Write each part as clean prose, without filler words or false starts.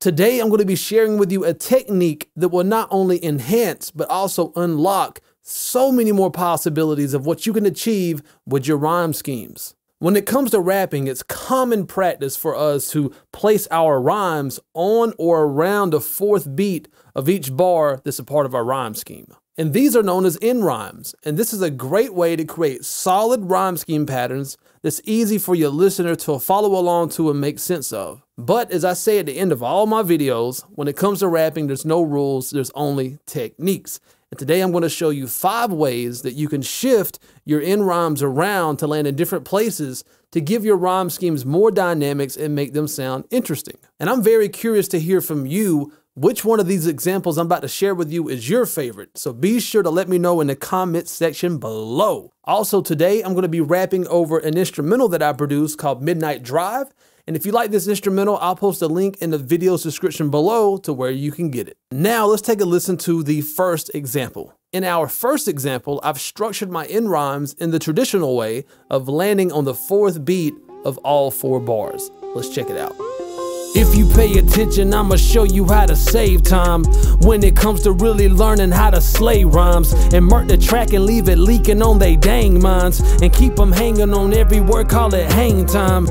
Today, I'm going to be sharing with you a technique that will not only enhance, but also unlock so many more possibilities of what you can achieve with your rhyme schemes. When it comes to rapping, it's common practice for us to place our rhymes on or around the fourth beat of each bar that's a part of our rhyme scheme. And these are known as end rhymes. And this is a great way to create solid rhyme scheme patterns that's easy for your listener to follow along to and make sense of. But as I say at the end of all my videos, when it comes to rapping, there's no rules, there's only techniques. And today I'm going to show you 5 ways that you can shift your end rhymes around to land in different places to give your rhyme schemes more dynamics and make them sound interesting. And I'm very curious to hear from you which one of these examples I'm about to share with you is your favorite. So be sure to let me know in the comments section below. Also today, I'm going to be rapping over an instrumental that I produced called Midnight Drive. And if you like this instrumental, I'll post a link in the video's description below to where you can get it. Now let's take a listen to the first example. In our first example, I've structured my end rhymes in the traditional way of landing on the fourth beat of all 4 bars. Let's check it out. If you pay attention, I'ma show you how to save time when it comes to really learning how to slay rhymes and murk the track and leave it leaking on they dang minds and keep them hanging on every word, call it hang time.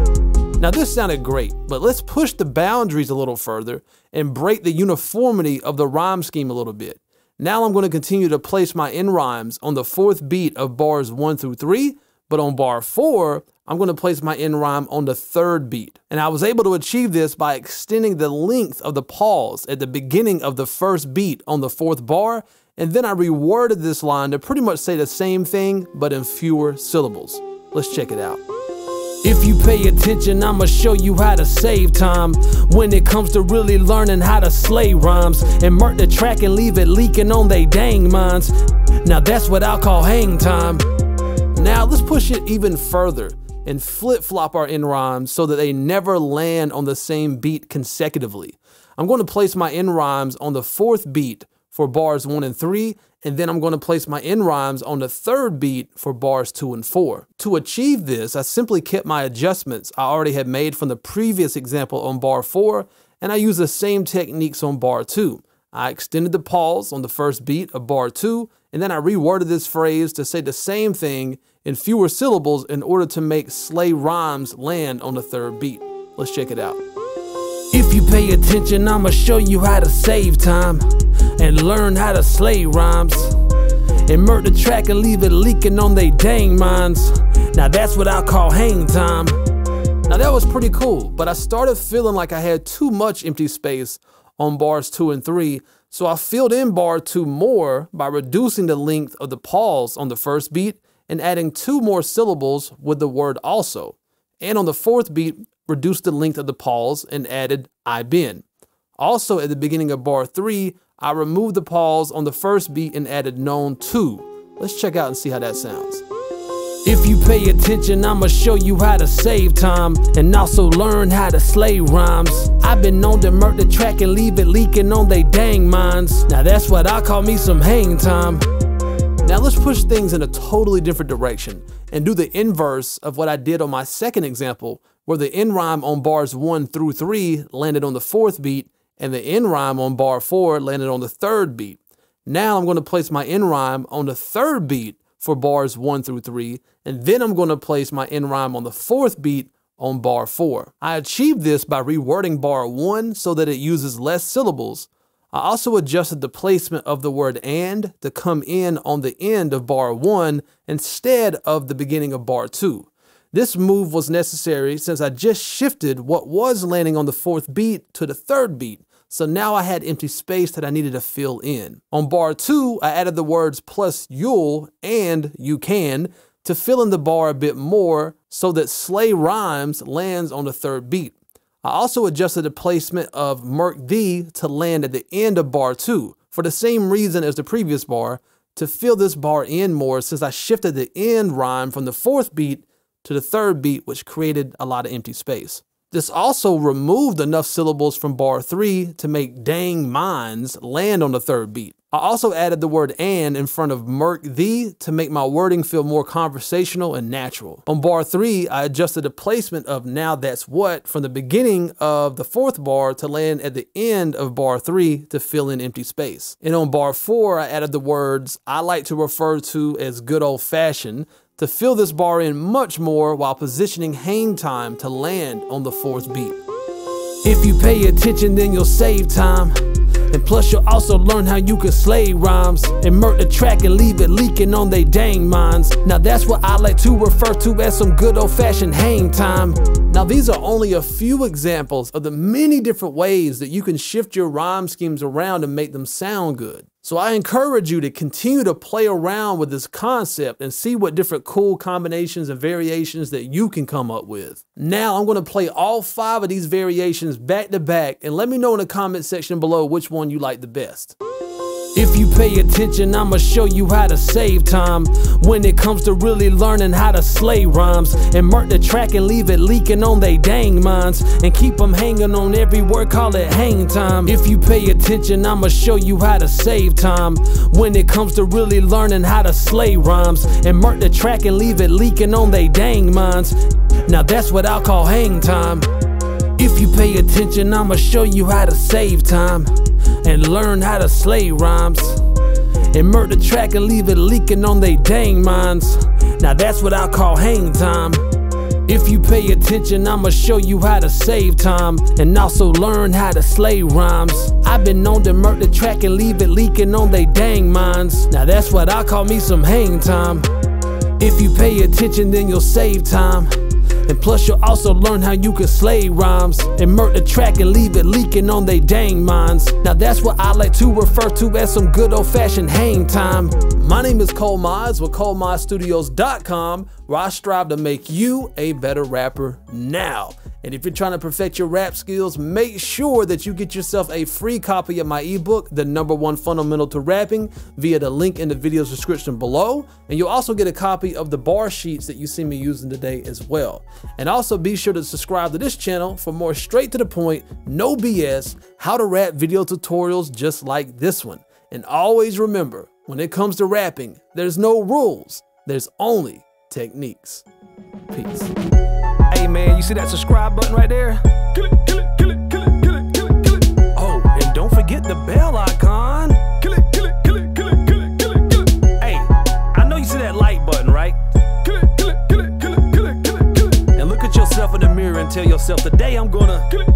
Now this sounded great, but let's push the boundaries a little further and break the uniformity of the rhyme scheme a little bit. Now I'm going to continue to place my end rhymes on the fourth beat of bars 1 through 3, but on bar 4, I'm going to place my end rhyme on the third beat. And I was able to achieve this by extending the length of the pause at the beginning of the first beat on the 4th bar, and then I reworded this line to pretty much say the same thing, but in fewer syllables. Let's check it out. If you pay attention, I'ma show you how to save time when it comes to really learning how to slay rhymes and murk the track and leave it leaking on they dang minds. Now that's what I'll call hang time. Now let's push it even further and flip-flop our end rhymes so that they never land on the same beat consecutively. I'm going to place my end rhymes on the 4th beat for bars 1 and 3, and then I'm going to place my end rhymes on the 3rd beat for bars 2 and 4. To achieve this, I simply kept my adjustments I already had made from the previous example on bar 4, and I used the same techniques on bar 2. I extended the pause on the first beat of bar 2, and then I reworded this phrase to say the same thing in fewer syllables in order to make slay rhymes land on the 3rd beat. Let's check it out. If you pay attention, I'ma show you how to save time and learn how to slay rhymes and murk the track and leave it leaking on they dang minds. Now that's what I call hang time. Now that was pretty cool, but I started feeling like I had too much empty space on bars 2 and 3, so I filled in bar 2 more by reducing the length of the pause on the first beat and adding 2 more syllables with the word also. And on the 4th beat, reduced the length of the pause and added I been. Also at the beginning of bar 3, I removed the pause on the first beat and added known to. Let's check out and see how that sounds. If you pay attention, I'ma show you how to save time and also learn how to slay rhymes. I've been known to murk the track and leave it leaking on they dang minds. Now that's what I call me some hang time. Now let's push things in a totally different direction and do the inverse of what I did on my second example, where the end rhyme on bars 1 through 3 landed on the 4th beat and the end rhyme on bar 4 landed on the 3rd beat. Now I'm going to place my end rhyme on the 3rd beat for bars 1 through 3, and then I'm going to place my end rhyme on the 4th beat on bar 4. I achieved this by rewording bar 1 so that it uses less syllables. I also adjusted the placement of the word and to come in on the end of bar 1 instead of the beginning of bar 2. This move was necessary since I just shifted what was landing on the 4th beat to the 3rd beat, so now I had empty space that I needed to fill in. On bar 2, I added the words plus you'll and you can to fill in the bar a bit more so that slay rhymes lands on the 3rd beat. I also adjusted the placement of murk thee to land at the end of bar 2 for the same reason as the previous bar, to fill this bar in more since I shifted the end rhyme from the 4th beat to the 3rd beat, which created a lot of empty space. This also removed enough syllables from bar 3 to make dang minds land on the 3rd beat. I also added the word "and" in front of "murk thee" to make my wording feel more conversational and natural. On bar 3, I adjusted the placement of "now that's what" from the beginning of the 4th bar to land at the end of bar 3 to fill in empty space. And on bar 4, I added the words I like to refer to as good old fashioned to fill this bar in much more while positioning hang time to land on the 4th beat. If you pay attention, then you'll save time. And plus you'll also learn how you can slay rhymes and murk the track and leave it leaking on they dang minds. Now that's what I like to refer to as some good old-fashioned hang time. Now these are only a few examples of the many different ways that you can shift your rhyme schemes around and make them sound good. So I encourage you to continue to play around with this concept and see what different cool combinations and variations that you can come up with. Now I'm going to play all 5 of these variations back to back and let me know in the comment section below which one you like the best. If you pay attention, I'ma show you how to save time when it comes to really learning how to slay rhymes and murk the track and leave it leaking on they dang minds and keep them hanging on every word, call it hang time. If you pay attention, I'ma show you how to save time when it comes to really learning how to slay rhymes and murk the track and leave it leaking on they dang minds. Now that's what I'll call hang time. If you pay attention, I'ma show you how to save time and learn how to slay rhymes and murk the track and leave it leaking on they dang minds. Now that's what I call hang time. If you pay attention, I'ma show you how to save time and also learn how to slay rhymes. I've been known to murk the track and leave it leaking on they dang minds. Now that's what I call me some hang time. If you pay attention, then you'll save time. And plus you'll also learn how you can slay rhymes and murk the track and leave it leaking on they dang minds. Now that's what I like to refer to as some good old-fashioned hang time. My name is Cole Mize with ColeMizeStudios.com, where I strive to make you a better rapper now. And if you're trying to perfect your rap skills, make sure that you get yourself a free copy of my ebook, The #1 Fundamental to Rapping, via the link in the video's description below. And you'll also get a copy of the bar sheets that you see me using today as well. And also be sure to subscribe to this channel for more straight to the point, no BS, how to rap video tutorials just like this one. And always remember, when it comes to rapping, there's no rules, there's only techniques. Peace. Hey man, you see that subscribe button right there? Kill it, kill it, kill it, kill it, kill it, kill it, kill it. Oh, and don't forget the bell icon. Kill it, kill it, kill it, kill it, kill it, kill it, kill it. Hey, I know you see that like button, right? Kill it, kill it, kill it, kill it, kill it, kill it, kill it. And look at yourself in the mirror and tell yourself, today I'm gonna kill it.